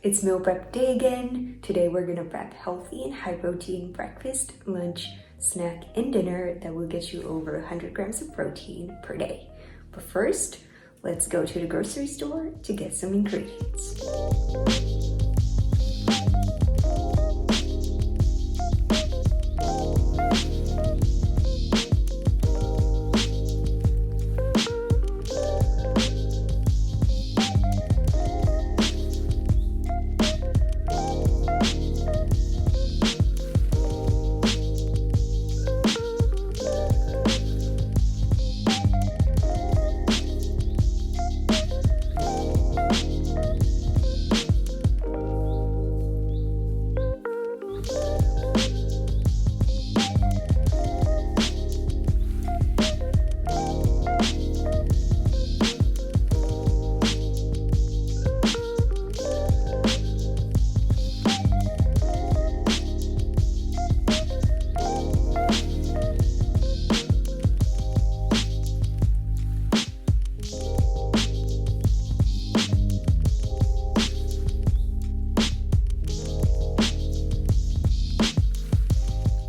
It's meal prep day again. Today we're gonna prep healthy and high protein breakfast, lunch, snack, and dinner that will get you over 100 grams of protein per day. But first, let's go to the grocery store to get some ingredients.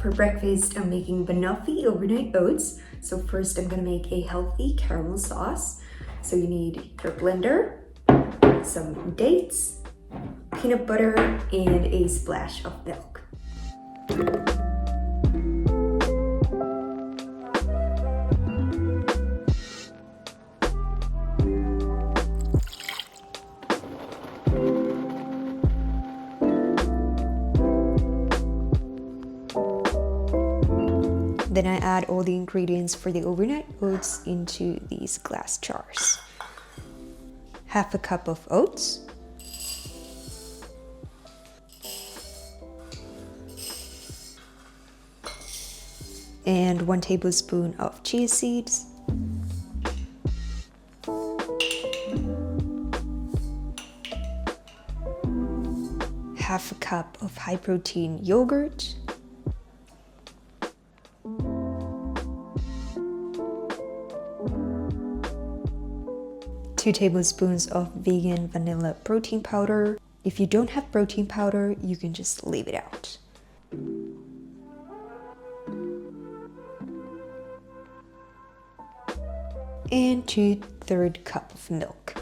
For breakfast, I'm making Banoffee Overnight Oats. So first I'm gonna make a healthy caramel sauce. So you need your blender, some dates, peanut butter, and a splash of milk. Then I add all the ingredients for the overnight oats into these glass jars. Half a cup of oats, and 1 tablespoon of chia seeds, half a cup of high protein yogurt, 2 tablespoons of vegan vanilla protein powder. If you don't have protein powder, you can just leave it out. And 2/3 cup of milk.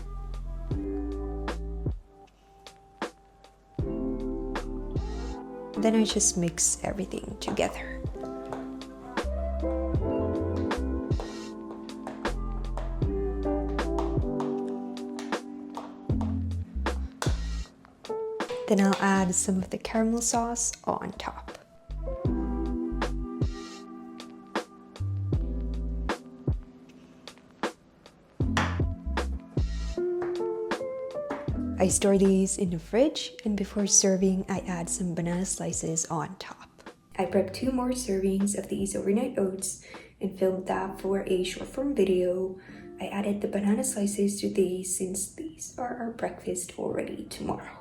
Then I just mix everything together. Then I'll add some of the caramel sauce on top. I store these in the fridge, and before serving, I add some banana slices on top. I prepped 2 more servings of these overnight oats and filmed that for a short form video. I added the banana slices to these since these are our breakfast already tomorrow.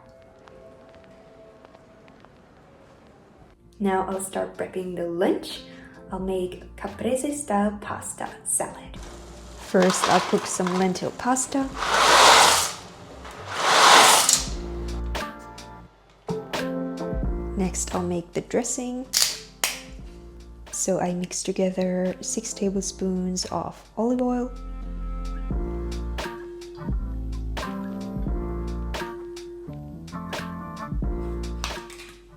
Now I'll start prepping the lunch. I'll make Caprese style pasta salad. First, I'll cook some lentil pasta. Next, I'll make the dressing. So I mix together 6 tablespoons of olive oil,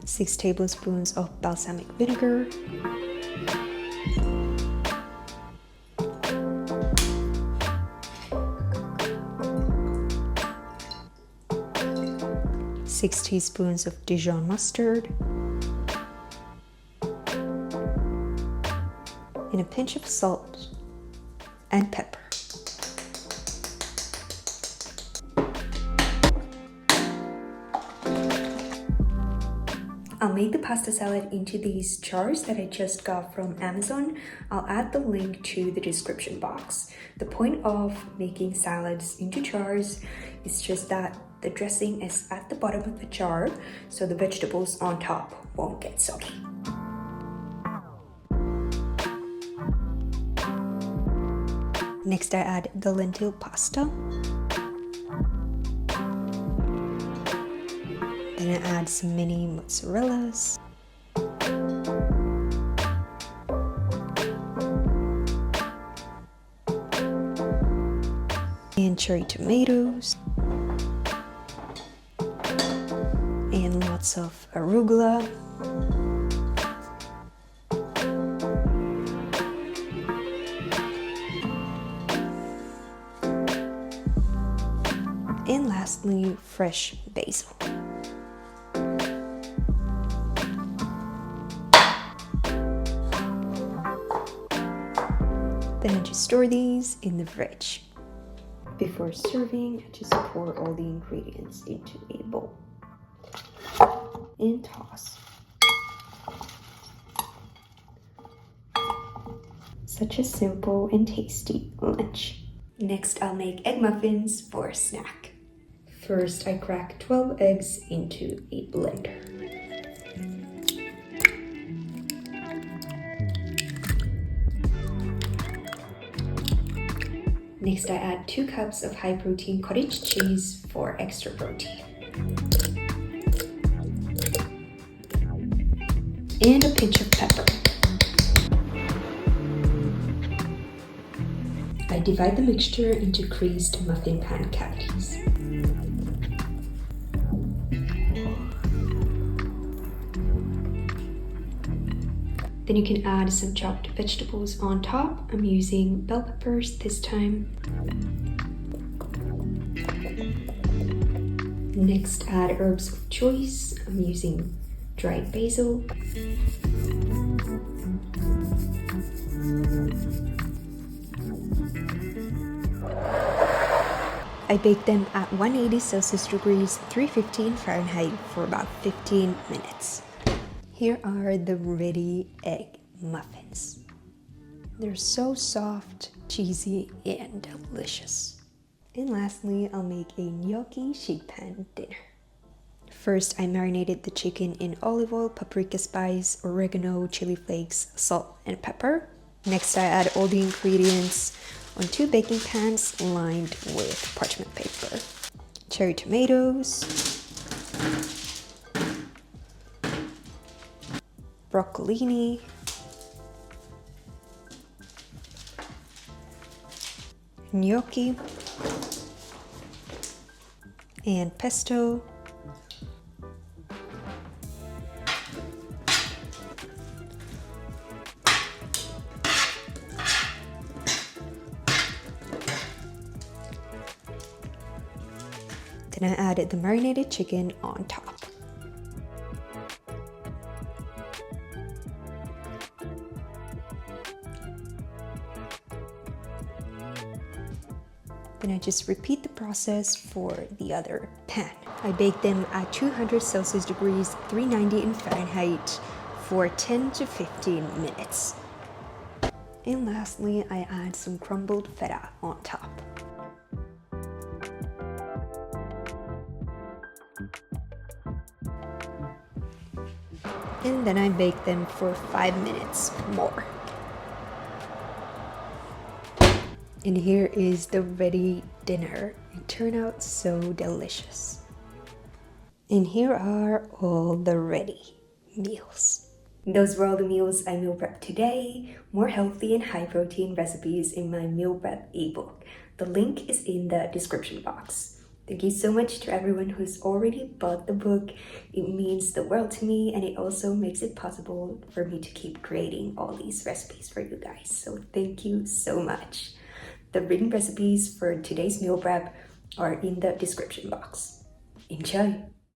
6 tablespoons of balsamic vinegar, six teaspoons of Dijon mustard, and a pinch of salt and pepper. I'll make the pasta salad into these jars that I just got from Amazon. I'll add the link to the description box. The point of making salads into jars is just that the dressing is at the bottom of the jar, so the vegetables on top won't get soggy. Next, I add the lentil pasta. Then I add some mini mozzarellas. And cherry tomatoes. And lots of arugula. And lastly, fresh basil. Then I just store these in the fridge. Before serving, I just pour all the ingredients into a bowl and toss. Such a simple and tasty lunch. Next, I'll make egg muffins for a snack. First, I crack 12 eggs into a blender. Next, I add 2 cups of high-protein cottage cheese for extra protein. And a pinch of pepper. I divide the mixture into creased muffin pan cavities. Then you can add some chopped vegetables on top. I'm using bell peppers this time. Next, add herbs of choice. I'm using dried basil. I bake them at 180 Celsius degrees, 315 Fahrenheit for about 15 minutes. Here are the ready egg muffins. They're so soft, cheesy, and delicious. And lastly, I'll make a gnocchi sheet pan dinner. First, I marinated the chicken in olive oil, paprika spice, oregano, chili flakes, salt, and pepper. Next, I add all the ingredients on 2 baking pans lined with parchment paper. Cherry tomatoes, broccolini, gnocchi, and pesto, then I added the marinated chicken on top. Then I just repeat the process for the other pan. I bake them at 200 Celsius degrees, 390 in Fahrenheit for 10 to 15 minutes. And lastly, I add some crumbled feta on top. And then I bake them for 5 minutes more. And here is the ready dinner. It turned out so delicious. And here are all the ready meals. Those were all the meals I meal prepped today. More healthy and high protein recipes in my meal prep ebook. The link is in the description box. Thank you so much to everyone who's already bought the book. It means the world to me, and it also makes it possible for me to keep creating all these recipes for you guys. So thank you so much. The written recipes for today's meal prep are in the description box. Enjoy!